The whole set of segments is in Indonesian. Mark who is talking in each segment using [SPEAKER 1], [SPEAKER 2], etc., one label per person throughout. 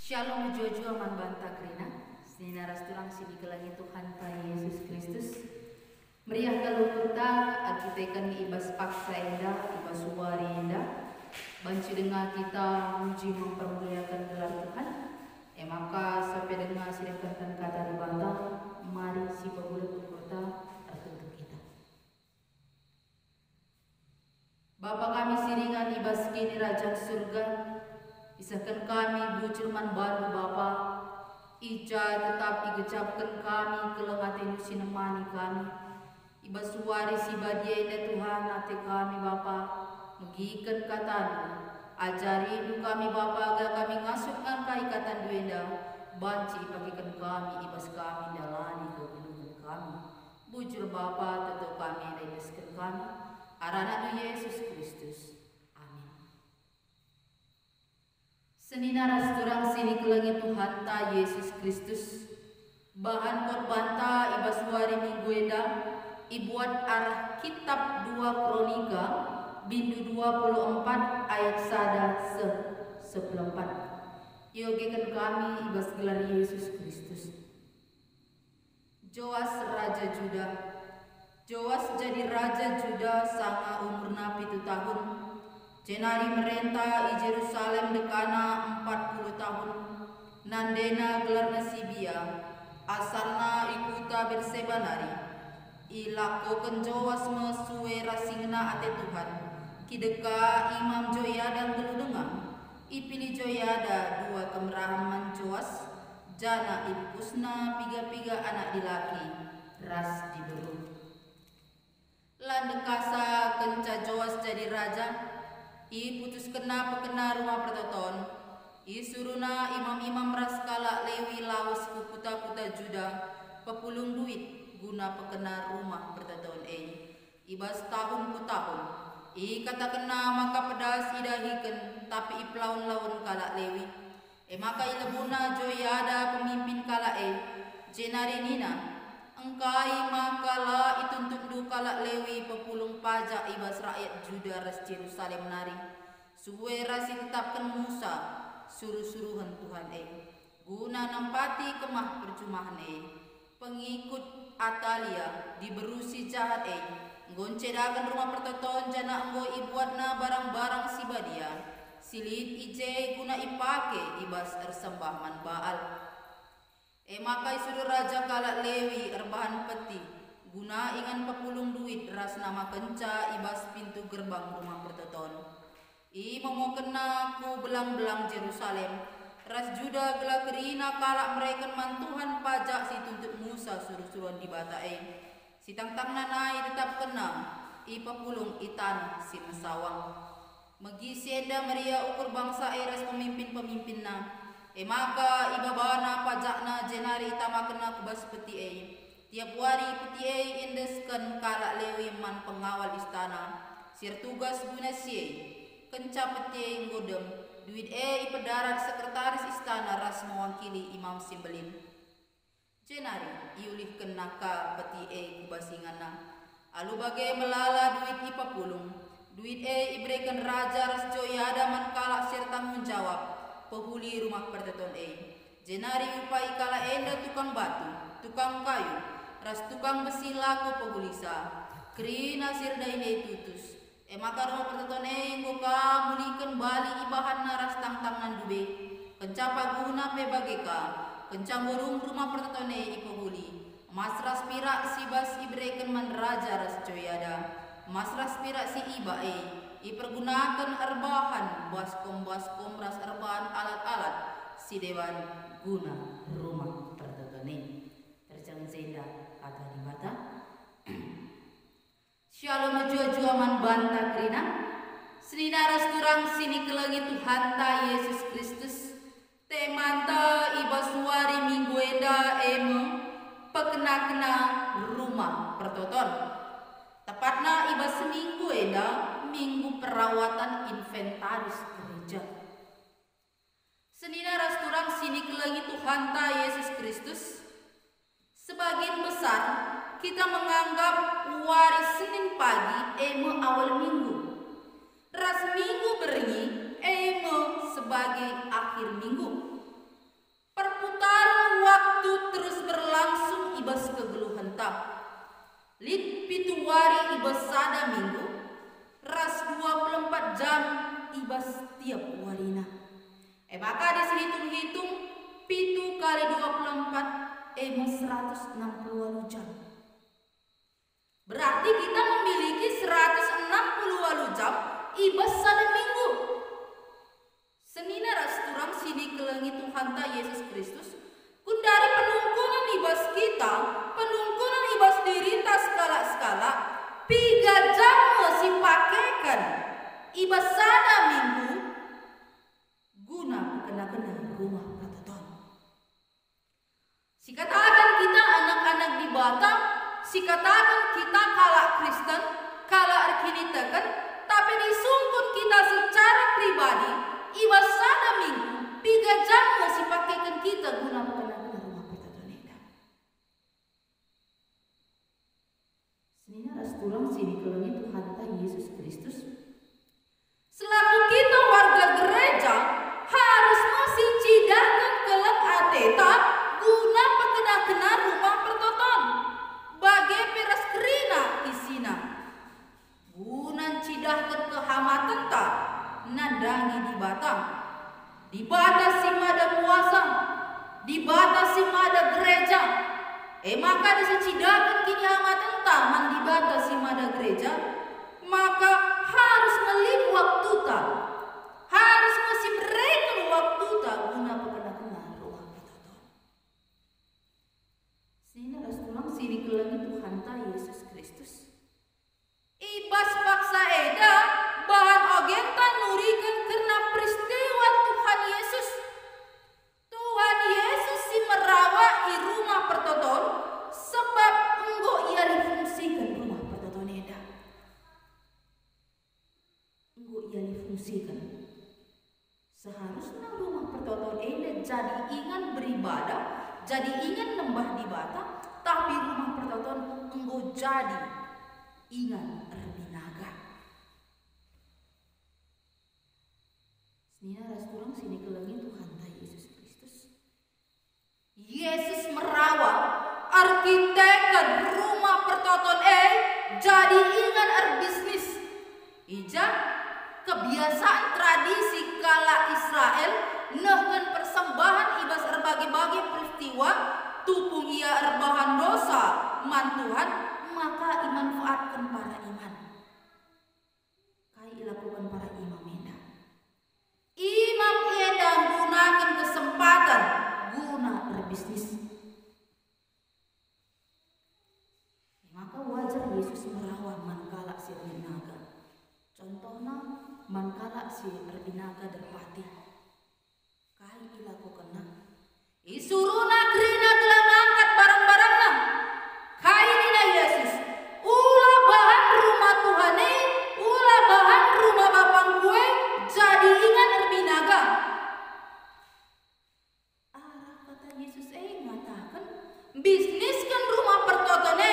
[SPEAKER 1] Shalom Jojo aman banta krina sinaras turang sini ke langit Tuhan ta Yesus Kristus. Meriah kalau kita agitekan di ibas paksa indah, ibas suwari indah. Banci dengar kita muji mempermuliakan gelar Tuhan. Maka sampai dengar sidangkan kata di banta, mari si pemuda berkota tertentu kita. Bapa kami siringan ibas kini Raja Surga. Isahkan kami bucurman baru Bapa, ija tetap digecapkan kami kelengatin sinemani kami. Iba suari si badia Tuhan hati kami Bapa, megikan katamu, ajari hidup kami Bapa agar kami ngasukkan kaikatan duenda, banci pagikan kami ibas kami dalani kegunungan kami. Bujur Bapa tetap kami redeskan kami, arana Yesus Kristus. Seninaras turang sini ke langit Tuhan ta Yesus Kristus. Bahan korban ta ibas suari minggu eda ibuat arah kitab 2 Kronika bindu 24 ayat sada 14. Iogekan kami ibas gelar Yesus Kristus. Joas Raja Juda. Joas jadi Raja Juda sanga umurna 7 tahun. Jenari merentah i Jerusalem dekana 40 tahun. Nandena gelarna Sibia, asalna ikuta bersebanari. Ilakoken Joas mesuwe rasingna ate Tuhan. Kideka Imam Joyada geludenga. Ipili Joyada 2 kemerahan Joas. Jana impusna piga-piga anak dilaki. Ras diberu. Landekasa kenca Joas jadi raja. I putus kena pekena rumah pertoton. I suruna imam-imam raskala Lewi lawas ku kuta-kuta Juda pepulung duit guna pekena rumah pertoton ibas tahun ku tahun. I kata kena maka pedas idahiken tapi i pelaun-laun kala Lewi. Maka i lebuna Joyada pemimpin kala jenari nina. Engkai makala ituntut du kala Lewi pepulung pajak ibas rakyat Juda ras Jerusalem nari. Suwe rasi tetapkan Musa suruh-suruhan Tuhan guna nampati kemah percumahan pengikut Atalia diberusi jahat ngoncedakan rumah pertoton jana enggo ibuatna barang-barang sibadia silit ije guna ipake ibas ersembahman Baal. Makai suruh raja kala Lewi erbahan peti guna ingan pepulung duit ras nama kenca ibas pintu gerbang rumah pertoton. I memokena ku belang-belang Jerusalem ras Juda gela kerina kala mereka mantuhan pajak si tuntut Musa suruh-suruhan di bata si tang-tang nanai tetap kena i pepulung itan si mesawang. Megi sieda Maria ukur bangsa ras pemimpin-pemimpinna. Maka ibabana pajakna jenari itama kena kubas peti tiap hari peti indeskan kala Lewi man pengawal istana sir tugas guna kenca peti ngodem duit ipedarat sekretaris istana ras mewakili imam simbelin. Jenari iulih kenaka peti kubasingana alu bagai melala duit ipapulung duit ibrekan raja ras Joyada man kala sir tanggung jawab penghuli rumah pertoton jenari upai kala enda tukang batu, tukang kayu, ras tukang besi laku penghulisa, kerina sirdaine tutus. Maka rumah pertoton ngoka mulikan bali ibahan naras tang-tangan dube, kencapa guna pebageka, kencang burung rumah pertoton penghuli. Masras pirak si bas ibreken man raja ras Joyada, masras pirak si iba ipergunakan erbahan baskom ras erbahan alat-alat si dewan guna rumah pertoton terjang zenda kata di bata. Shalom jua-juaman banta krina seninaras turang sini ke langit Tuhan ta Yesus Kristus temanta iba suari minggu eda pekena-kena rumah pertoton tepatna iba seminggu eda minggu perawatan inventaris gereja. Seninaras turang sini ke langit Tuhan ta Yesus Kristus. Sebagian besar kita menganggap waris Senin pagi awal minggu. Ras minggu beringi sebagai akhir minggu. Lit pituari ibas sada minggu, ras 24 jam ibas tiap warina. Maka dihitung-hitung pitu kali 24 mas 160 jam. Berarti kita memiliki 160 jam ibas sada minggu. Senina ras turang sini kelengi Tuhan ta Yesus Kristus. Kundari penungkunan ibas kita, penungkunan ibas diri ta skala-skala, 3 jam masih pakaikan ibas sada minggu guna kena-kena rumah pertoton. Si katakan kita anak-anak di Batam, si katakan kita kala Kristen, kala arkinitakan, tapi disungkun kita secara pribadi, ibas sada minggu, 3 jam masih pakaikan kita guna kena-kena rumah pertoton itu. Senina ras tulang sini kelengi Tuhan ta Yesus Kristus. Selaku kita warga gereja, harus masih cidahkan kelak ateta guna pakena-kena rumah pertoton. Bagai peras kerina isina. Guna cidahkan kehamatan ta nandangi di Batam. Di batasi mada puasa, di batasi mada gereja. Maka disecidakan kini hamatan taman di batasi mada gereja, maka harus melip waktu ta, harus masih berikan waktu ta guna kena-kena rumah pertoton. Sini ras tulang sini kelengi Tuhan ta Yesus Kristus. Ibas paksa eda bahan agenta nurikan karena peristiwa Tuhan Yesus. Tuhan Yesus si merawa i rumah pertoton sebab enggo ia difungsikan rumah pertoton eda. Enggo ia difungsikan. Seharusnya rumah pertoton eda jadi ingan beribadah, jadi ingan nembah di Batam, tapi rumah pertoton enggo jadi ingan erbinaga. Senina ras turang sini kelengi Tuhan ta Yesus Kristus. Yesus merawa arkitekan rumah pertoton jadi ingan erbisnis. Ija kebiasaan tradisi kala Israel nehken persembahan ibas erbagi-bagi peristiwa tupung ia erbahan dosa man Tuhan, maka imanfaatkan para iman. Kai ilakukan para imam enda. Imam enda gunakan kesempatan guna berbisnis. Maka wajar Yesus merawat mankala si erbinaga. Contohnya mankala si erbinaga derpati. Kai ilakukan isuruna krina telah mengangkat barang-barangnya. Kai nina Yesus ulah bahan rumah Tuhane, ulah bahan rumah bapang gue jadi ingat erbinaga. Arah kata Yesus mengatakan bisniskan rumah pertotone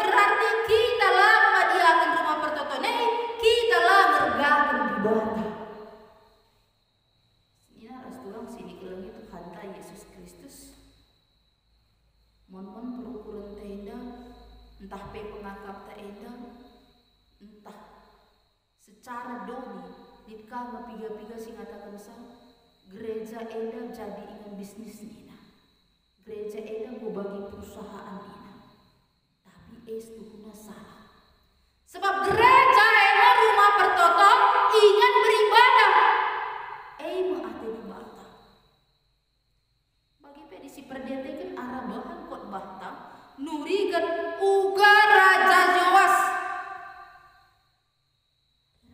[SPEAKER 1] berarti kita lah madiakan rumah pertotone, kita lah ngergakan di bawah. Sini ras turang sini kelengi Tuhan ta Yesus Kristus. Mon perukuran tenda, entah pe pengakap ta enda, entah secara doni, nitkah mapiga-piga sing ngatakan sa, gereja enda jadi ingan bisnis nina. Gereja enda mau bagi perusahaan nina. Tapi tuhuna salah. Sebab gereja enda rumah pertoton ingan beribadah. Maate di Batam. Bagi pedisi perdetekan arah bahan kot Batam, nurigan uga Raja Joas.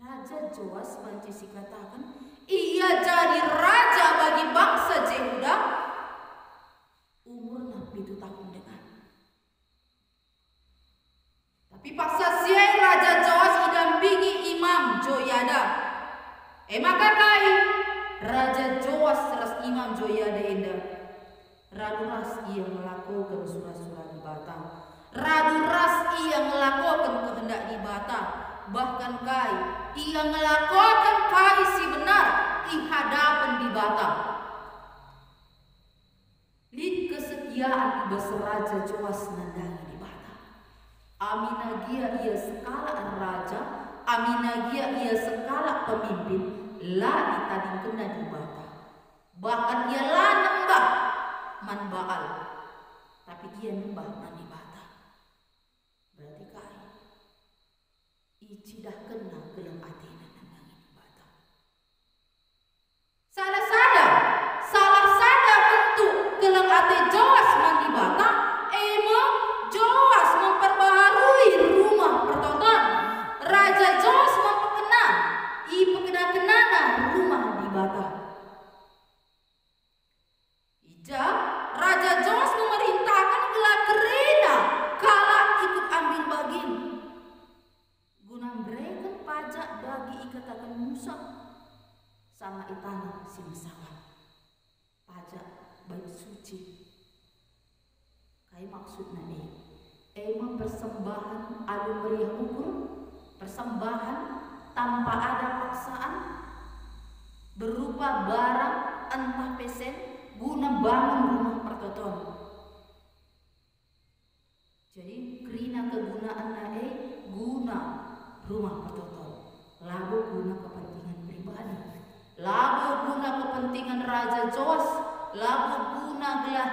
[SPEAKER 1] Raja Joas pancisi katakan, ia jadi raja bagi bangsa Yehuda. Umurnya 7 tahun dengan. Tapi paksa siai Raja Joas idampingi Imam Joyada. Maka kai Raja Joas seras Imam Joyada enda. Raduras ia melakukan surah-surah di Batam. Raduras ia melakukan kehendak di Batam. Bahkan kai ia melakukan kai si benar di hadapan di Batam. Lid kesetiaan ibas Raja Joas nandangi di Batam. Aminagia ia sekala raja, aminagia ia sekala pemimpin, la itadi kena di bata. Bahkan ia la nembah man Baal, tapi ia nembah man di bata. Berarti kai icidah kena gelang atina nandang di bata. Salah sada bentuk gelang ate Joas man di bata, emang Joas memperbaharui rumah pertoton. Raja Joas memperkenal, pengenana rumah di bata. Ija Raja Joas memerintahkan gelar kerena kala ikut ambil bagin. Guna memberikan pajak bagi ikatakan Musa sama itana simsawan. Pajak bait suci. Kayak maksudnya emang persembahan adu meriah ukur, persembahan tanpa ada paksaan, berupa barang entah pesen guna bangun rumah pertoton. Jadi kerina kegunaan guna rumah pertoton, lalu guna kepentingan pribadi, lalu guna kepentingan Raja Joas, lalu guna gelah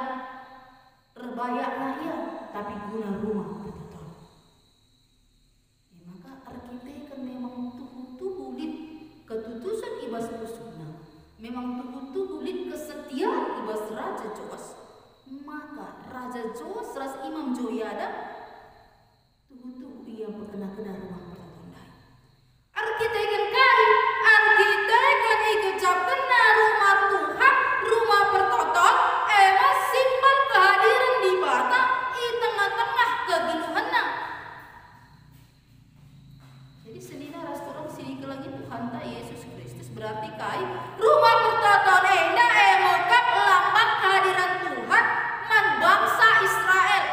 [SPEAKER 1] rebayak ia, tapi guna rumah pertoton. Maka arkitek kan memang tuhu lid ketutusan ibas usuna, memang tuhu lid kesetiaan ibas Raja Joas. Maka Raja Joas ras Imam Joyada tuhu ia berkena-kena rumah pertoton lain. Arkitek kan ikut kena rumah Tuhan, rumah pertoton, emang simbol kehadiran di bata di tengah-tengah kegiluhanna. Jadi senina restoran sini ke langit Tuhan ta Yesus Kristus berarti kai rumah pertoton enda emokap lambang kehadiran Tuhan man bangsa Israel.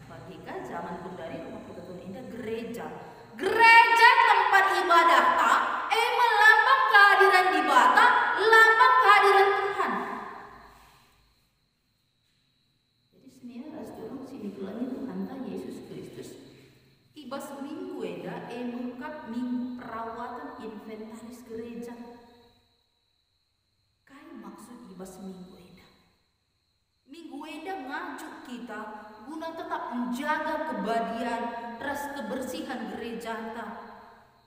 [SPEAKER 1] Bagi zaman kundari rumah pertoton enda gereja tempat ibadah ta melambang kehadiran di bata, lambang kehadiran Tuhan. Jadi senina restoran sini ke langit Tuhan ta Yesus Kristus ibas minggu eda mengungkap minggu perawatan inventaris gereja. Kai maksud ibas minggu eda? Minggu eda ngajuk kita guna tetap menjaga kebadian ras kebersihan gereja ta.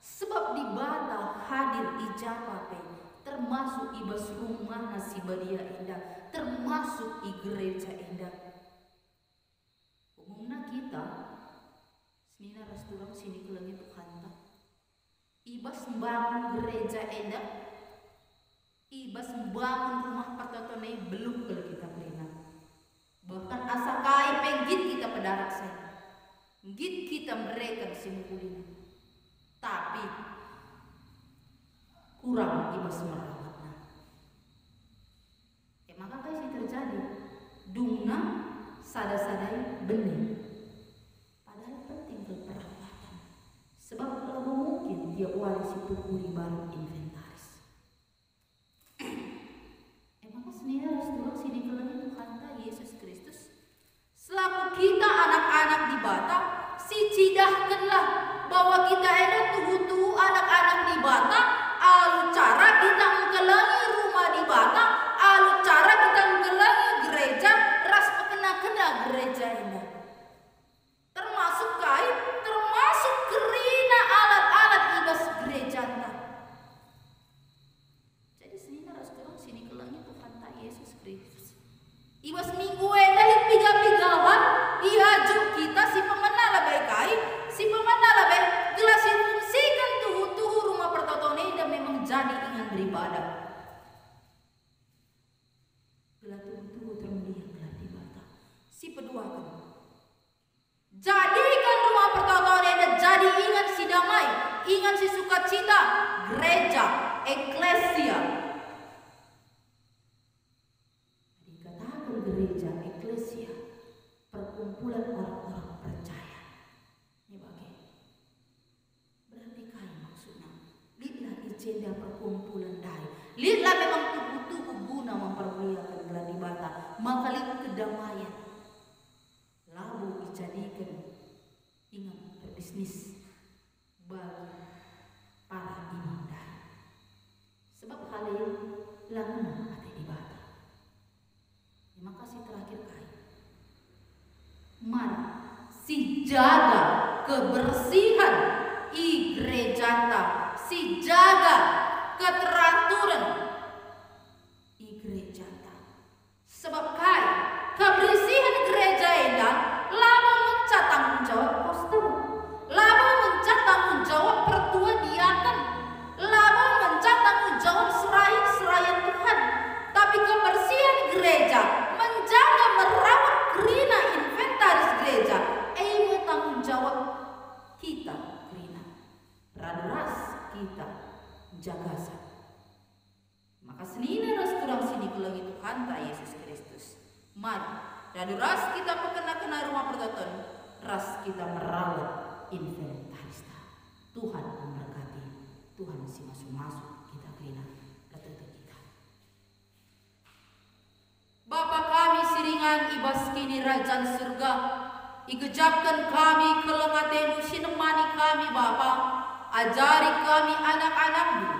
[SPEAKER 1] Sebab di bata hadir ijabah termasuk ibas rumah nasi badia eda, termasuk i gereja eda. Umumnya kita senina restoran sini ke langit Tuhan ta ibas membangun gereja eda, ibas membangun rumah pertotonai belum kalau kita pelina. Bahkan asa kai penggit kita pedarak saya, git kita mereka simkulina, tapi kurang ibas merawatnya. Maka kai sih terjadi dungna sada-sadai benih. Sebab kalau mungkin dia warisi pukuli baru inventaris. Maka senina restoran sini ke langit Tuhan ta Yesus Kristus selaku kita anak-anak di bata si cidahkanlah bahwa kita ada tuhu anak-anak di bata alu cara kita menggelangi rumah di bata, alu cara kita menggelangi gereja ras pekena-kena gereja ini. Termasuk kain, termasuk kerina alat-alat ibas gereja ta. Jadi senina restoran sini ke langit Tuhan ta Yesus Kristus ibas minggu dari piga-pigawan ihajuk kita si pemenala baik kain, si pemenala baik gelas fungsikan tuhu rumah pertotonai dan memang jadi ingat beribadah. Gelas tuhu termulia gelas di bata si peduakan. Jadikan rumah pertotonai dan jadi ingat si damai, ingat si sukacita, gereja, eklesia. Dikatakan gereja, eklesia, perkumpulan orang-orang percaya. Ini bagaimana? Berarti kaya maksudnya, lihatlah agenda perkumpulan dai, bisnis bagi para imam dah. Sebab hal ini langun ada di bata. Terima kasih terakhir kali. Mari si jaga kebersihan igrejata, si jaga keteraturan igrejata. Sebab kai kebersihan gereja ini lama mencak tanggung jawab pastor, lama mencak tanggung jawab pertua diakan, lama mencak tanggung jawab serayan Tuhan. Tapi kebersihan gereja menjaga merawat kerina inventaris gereja, tanggung jawab kita kerina raderas kita jagasan. Maka senina ras kurang sini kelagi Tuhan ta Yesus Kristus. Mari raderas kita pekena-kena rumah pertoton, ras kita merawat inventaris ta. Tuhan memberkati, Tuhan si masuk-masuk kita kerina ketetek kita. Bapa kami siringan ibas kini rajaan surga, igejapkan kami kelengatenu sinemani kami Bapa, ajari kami anak-anakmu,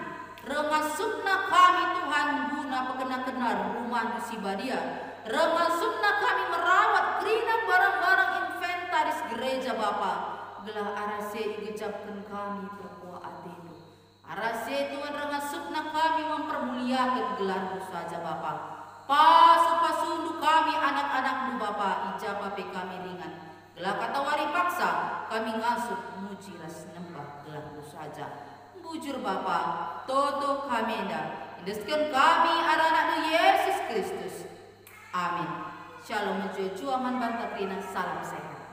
[SPEAKER 1] rengasupna kami Tuhan guna pekena-kena rumah nusibadia, rengasupna kami merawat kerina barang-barang inventaris gereja Bapa, gelah arase igejapkan kami perkua atenu, arase Tuhan rengasupna kami mempermuliakan gelarmu saja Bapa. Pasu-pasundu kami anak-anakmu Bapa, ijabah pe kami ringan. Gelah kata wari paksa, kami ngasup muji ras nembah gelarmu saja. Bujur Bapa, toto kami dah. Indeskan kami anak-anak Yesus Kristus. Amin. Shalom menuju aman bantah rina, salam sehat.